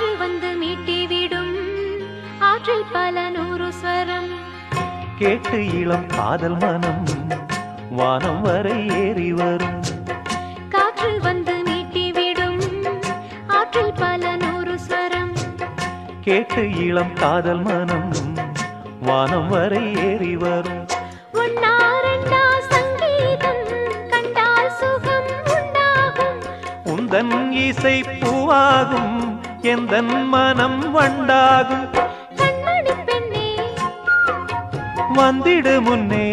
காற்று வந்து மீட்டிவிடும் ஆற்றில் பல நூறு ஸ்வரம் கேட்டு இளம் காதல் மனம் வானம் வரை ஏறி வரும் காற்று வந்து மீட்டிவிடும் ஆற்றில் பல நூறு ஸ்வரம் கேட்டு இளம் காதல் மனம் வானம் வரை ஏறி வரும் ஒன்னா ரெண்டா சங்கீதம் கண்டால் சுகம் உண்டாகும் உந்தன் இசை பூவாகும் எந்தன் மனம் வண்டாகும் கண்மணி பெண்ணே வந்திடு முன்னே